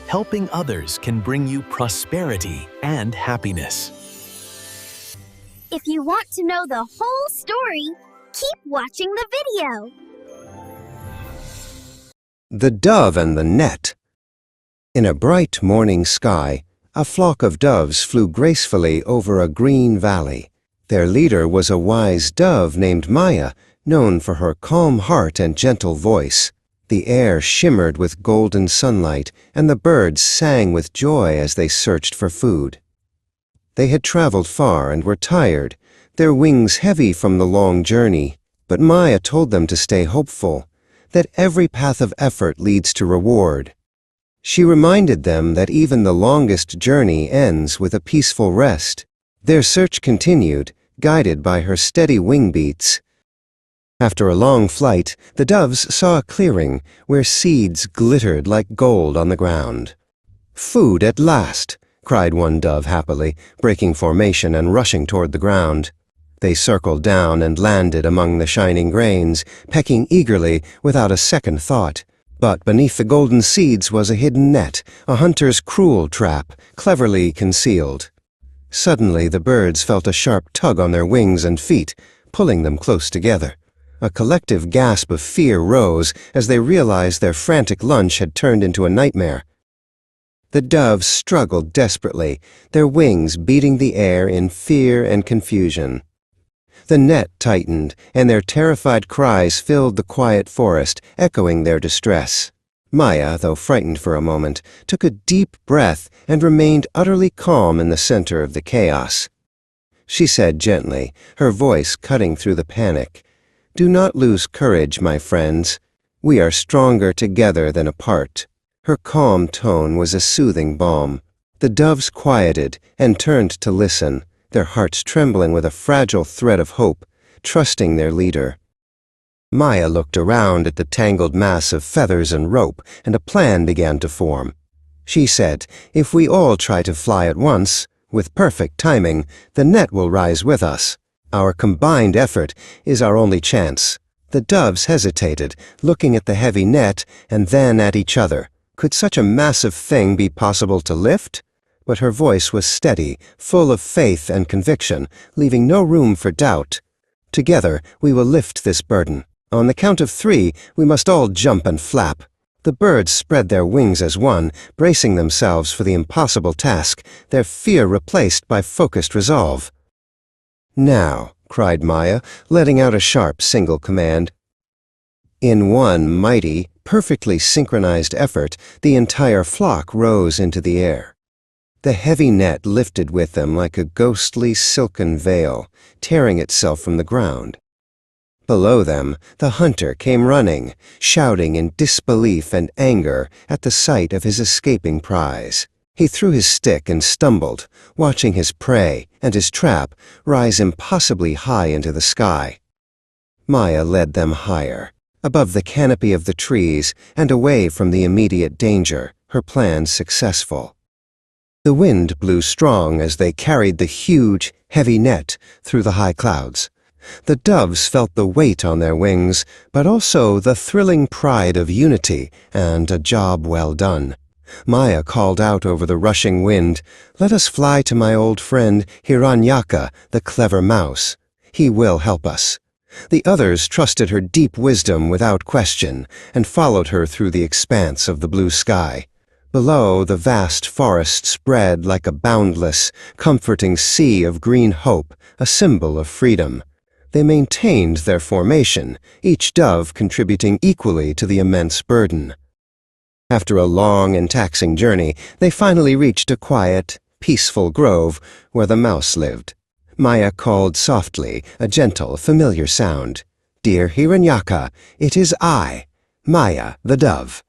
Helping others can bring you prosperity and happiness. If you want to know the whole story, keep watching the video. The Dove and the Net. In a bright morning sky, a flock of doves flew gracefully over a green valley. Their leader was a wise dove named Maya, known for her calm heart and gentle voice. The air shimmered with golden sunlight, and the birds sang with joy as they searched for food. They had traveled far and were tired, their wings heavy from the long journey, but Maya told them to stay hopeful, that every path of effort leads to reward. She reminded them that even the longest journey ends with a peaceful rest. Their search continued, guided by her steady wing beats. After a long flight, the doves saw a clearing where seeds glittered like gold on the ground. "Food at last!" cried one dove happily, breaking formation and rushing toward the ground. They circled down and landed among the shining grains, pecking eagerly without a second thought. But beneath the golden seeds was a hidden net, a hunter's cruel trap, cleverly concealed. Suddenly the birds felt a sharp tug on their wings and feet, pulling them close together. A collective gasp of fear rose as they realized their frantic lunch had turned into a nightmare. The doves struggled desperately, their wings beating the air in fear and confusion. The net tightened, and their terrified cries filled the quiet forest, echoing their distress. Maya, though frightened for a moment, took a deep breath and remained utterly calm in the center of the chaos. She said gently, her voice cutting through the panic, "Do not lose courage, my friends. We are stronger together than apart." Her calm tone was a soothing balm. The doves quieted and turned to listen, their hearts trembling with a fragile thread of hope, trusting their leader. Maya looked around at the tangled mass of feathers and rope, and a plan began to form. She said, "If we all try to fly at once, with perfect timing, the net will rise with us. Our combined effort is our only chance." The doves hesitated, looking at the heavy net and then at each other. Could such a massive thing be possible to lift? But her voice was steady, full of faith and conviction, leaving no room for doubt. "Together we will lift this burden. On the count of 3, we must all jump and flap." The birds spread their wings as one, bracing themselves for the impossible task, their fear replaced by focused resolve. "Now," cried Maya, letting out a sharp single command. In one mighty, perfectly synchronized effort, the entire flock rose into the air. The heavy net lifted with them like a ghostly silken veil, tearing itself from the ground. Below them, the hunter came running, shouting in disbelief and anger at the sight of his escaping prize. He threw his stick and stumbled, watching his prey and his trap rise impossibly high into the sky. Maya led them higher, above the canopy of the trees and away from the immediate danger, her plan successful. The wind blew strong as they carried the huge, heavy net through the high clouds. The doves felt the weight on their wings, but also the thrilling pride of unity and a job well done. Maya called out over the rushing wind, "Let us fly to my old friend Hiranyaka, the clever mouse. He will help us." The others trusted her deep wisdom without question and followed her through the expanse of the blue sky. Below, the vast forest spread like a boundless, comforting sea of green hope, a symbol of freedom. They maintained their formation, each dove contributing equally to the immense burden. After a long and taxing journey, they finally reached a quiet, peaceful grove where the mouse lived. Maya called softly, a gentle, familiar sound. "Dear Hiranyaka, it is I, Maya the dove.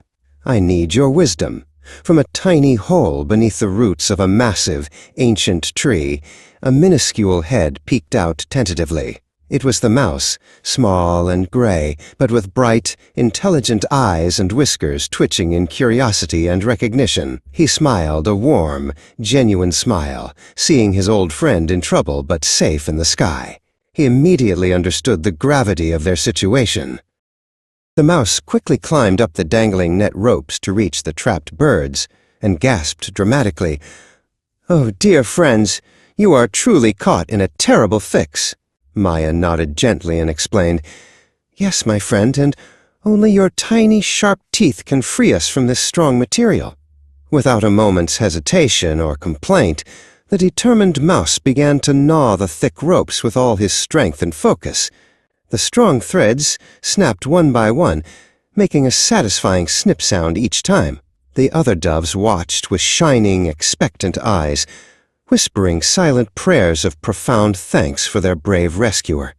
I need your wisdom." From a tiny hole beneath the roots of a massive, ancient tree, a minuscule head peeked out tentatively. It was the mouse, small and gray, but with bright, intelligent eyes and whiskers twitching in curiosity and recognition. He smiled a warm, genuine smile, seeing his old friend in trouble but safe in the sky. He immediately understood the gravity of their situation. The mouse quickly climbed up the dangling net ropes to reach the trapped birds, and gasped dramatically, "Oh, dear friends, you are truly caught in a terrible fix." Maya nodded gently and explained, "Yes, my friend, and only your tiny, sharp teeth can free us from this strong material." Without a moment's hesitation or complaint, the determined mouse began to gnaw the thick ropes with all his strength and focus. The strong threads snapped one by one, making a satisfying snip sound each time. The other doves watched with shining, expectant eyes, whispering silent prayers of profound thanks for their brave rescuer.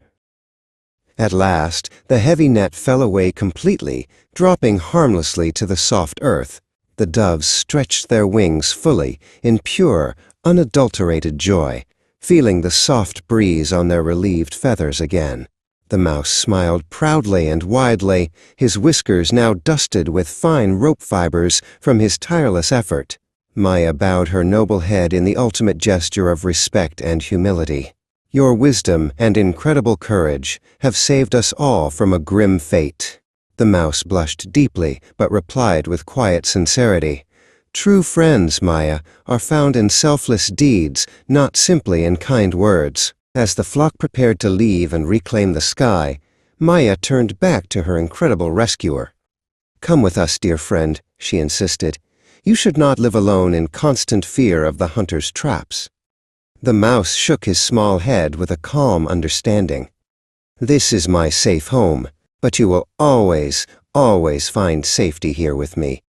At last, the heavy net fell away completely, dropping harmlessly to the soft earth. The doves stretched their wings fully, in pure, unadulterated joy, feeling the soft breeze on their relieved feathers again. The mouse smiled proudly and widely, his whiskers now dusted with fine rope fibers from his tireless effort. Maya bowed her noble head in the ultimate gesture of respect and humility. "Your wisdom and incredible courage have saved us all from a grim fate." The mouse blushed deeply, but replied with quiet sincerity, "True friends, Maya, are found in selfless deeds, not simply in kind words." As the flock prepared to leave and reclaim the sky, Maya turned back to her incredible rescuer. "Come with us, dear friend," she insisted. "You should not live alone in constant fear of the hunter's traps." The mouse shook his small head with a calm understanding. "This is my safe home, but you will always, always find safety here with me."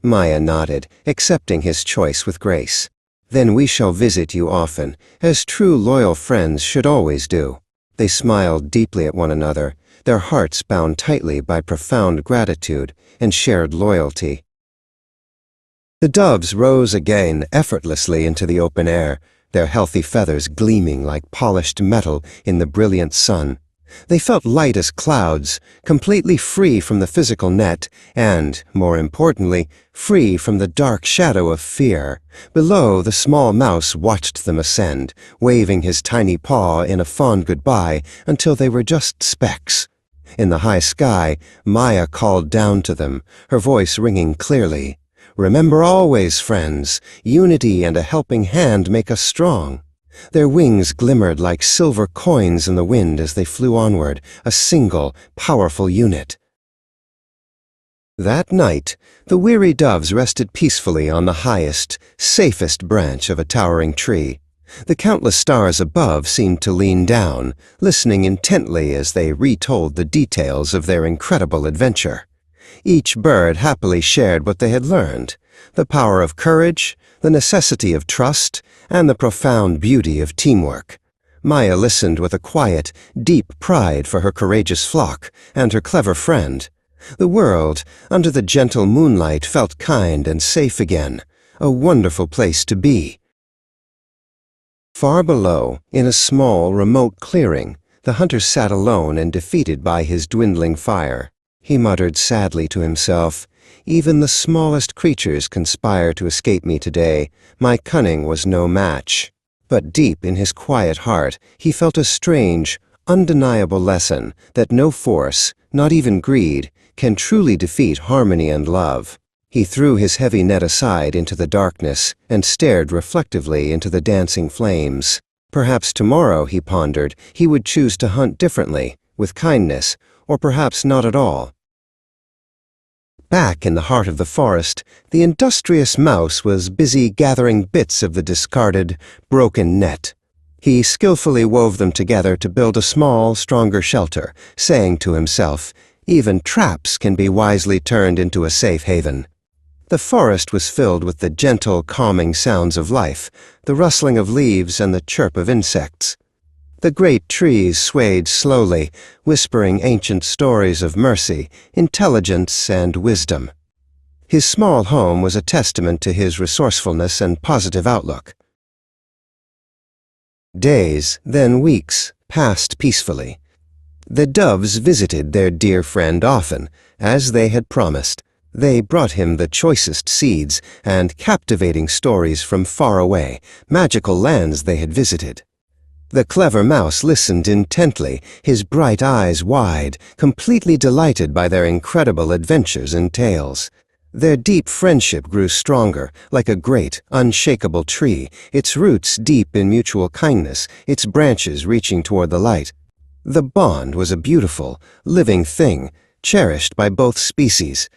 Maya nodded, accepting his choice with grace. "Then we shall visit you often, as true loyal friends should always do." They smiled deeply at one another, their hearts bound tightly by profound gratitude and shared loyalty. The doves rose again effortlessly into the open air, their healthy feathers gleaming like polished metal in the brilliant sun. They felt light as clouds, completely free from the physical net, and, more importantly, free from the dark shadow of fear. Below, the small mouse watched them ascend, waving his tiny paw in a fond goodbye until they were just specks. In the high sky, Maya called down to them, her voice ringing clearly. "Remember always, friends, unity and a helping hand make us strong." Their wings glimmered like silver coins in the wind as they flew onward, a single, powerful unit. That night, the weary doves rested peacefully on the highest, safest branch of a towering tree. The countless stars above seemed to lean down, listening intently as they retold the details of their incredible adventure. Each bird happily shared what they had learned, the power of courage, the necessity of trust, and the profound beauty of teamwork. Maya listened with a quiet, deep pride for her courageous flock and her clever friend. The world, under the gentle moonlight, felt kind and safe again, a wonderful place to be. Far below, in a small, remote clearing, the hunter sat alone and defeated by his dwindling fire. He muttered sadly to himself, "Even the smallest creatures conspire to escape me today. My cunning was no match." But deep in his quiet heart, he felt a strange, undeniable lesson that no force, not even greed, can truly defeat harmony and love. He threw his heavy net aside into the darkness and stared reflectively into the dancing flames. Perhaps tomorrow, he pondered, he would choose to hunt differently, with kindness, or perhaps not at all. Back in the heart of the forest, the industrious mouse was busy gathering bits of the discarded, broken net. He skillfully wove them together to build a small, stronger shelter, saying to himself, "Even traps can be wisely turned into a safe haven." The forest was filled with the gentle, calming sounds of life, the rustling of leaves and the chirp of insects. The great trees swayed slowly, whispering ancient stories of mercy, intelligence, and wisdom. His small home was a testament to his resourcefulness and positive outlook. Days, then weeks, passed peacefully. The doves visited their dear friend often, as they had promised. They brought him the choicest seeds and captivating stories from far away, magical lands they had visited. The clever mouse listened intently, his bright eyes wide, completely delighted by their incredible adventures and tales. Their deep friendship grew stronger, like a great, unshakable tree, its roots deep in mutual kindness, its branches reaching toward the light. The bond was a beautiful, living thing, cherished by both species.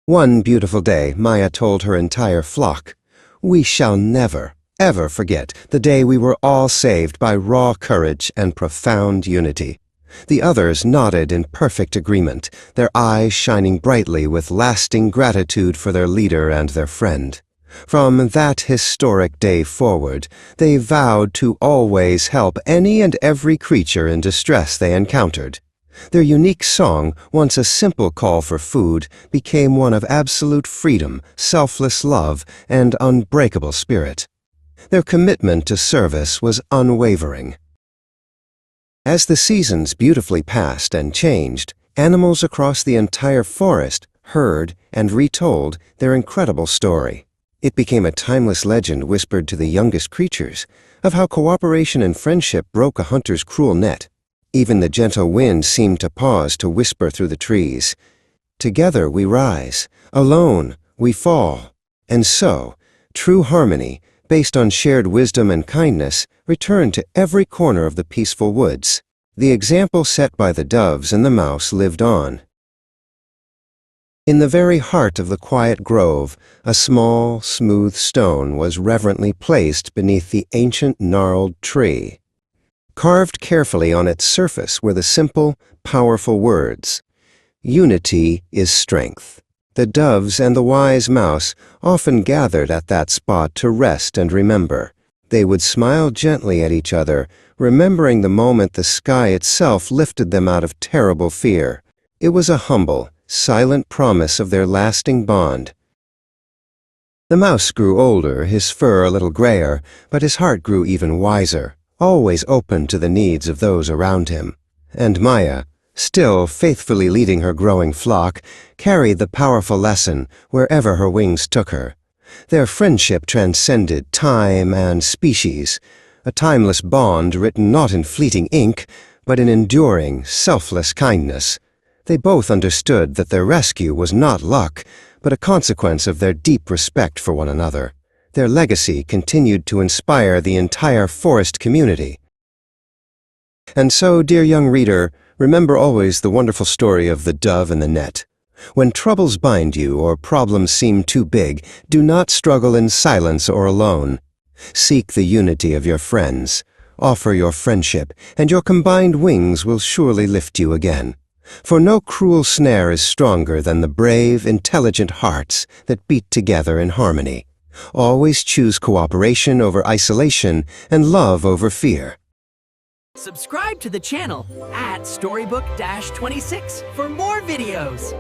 One beautiful day, Maya told her entire flock, "We shall never, ever forget the day we were all saved by raw courage and profound unity." The others nodded in perfect agreement, their eyes shining brightly with lasting gratitude for their leader and their friend. From that historic day forward, they vowed to always help any and every creature in distress they encountered. Their unique song, once a simple call for food, became one of absolute freedom, selfless love, and unbreakable spirit. Their commitment to service was unwavering. As the seasons beautifully passed and changed, animals across the entire forest heard and retold their incredible story. It became a timeless legend whispered to the youngest creatures of how cooperation and friendship broke a hunter's cruel net. Even the gentle wind seemed to pause to whisper through the trees. Together we rise, alone we fall. And so, true harmony, based on shared wisdom and kindness, returned to every corner of the peaceful woods. The example set by the doves and the mouse lived on. In the very heart of the quiet grove, a small, smooth stone was reverently placed beneath the ancient gnarled tree. Carved carefully on its surface were the simple, powerful words, "Unity is strength." The doves and the wise mouse often gathered at that spot to rest and remember. They would smile gently at each other, remembering the moment the sky itself lifted them out of terrible fear. It was a humble, silent promise of their lasting bond. The mouse grew older, his fur a little grayer, but his heart grew even wiser, always open to the needs of those around him. And Maya, still faithfully leading her growing flock, carried the powerful lesson wherever her wings took her. Their friendship transcended time and species, a timeless bond written not in fleeting ink, but in enduring, selfless kindness. They both understood that their rescue was not luck, but a consequence of their deep respect for one another. Their legacy continued to inspire the entire forest community. And so, dear young reader, remember always the wonderful story of the dove and the net. When troubles bind you or problems seem too big, do not struggle in silence or alone. Seek the unity of your friends. Offer your friendship, and your combined wings will surely lift you again. For no cruel snare is stronger than the brave, intelligent hearts that beat together in harmony. Always choose cooperation over isolation and love over fear. Subscribe to the channel at Storybook-26 for more videos.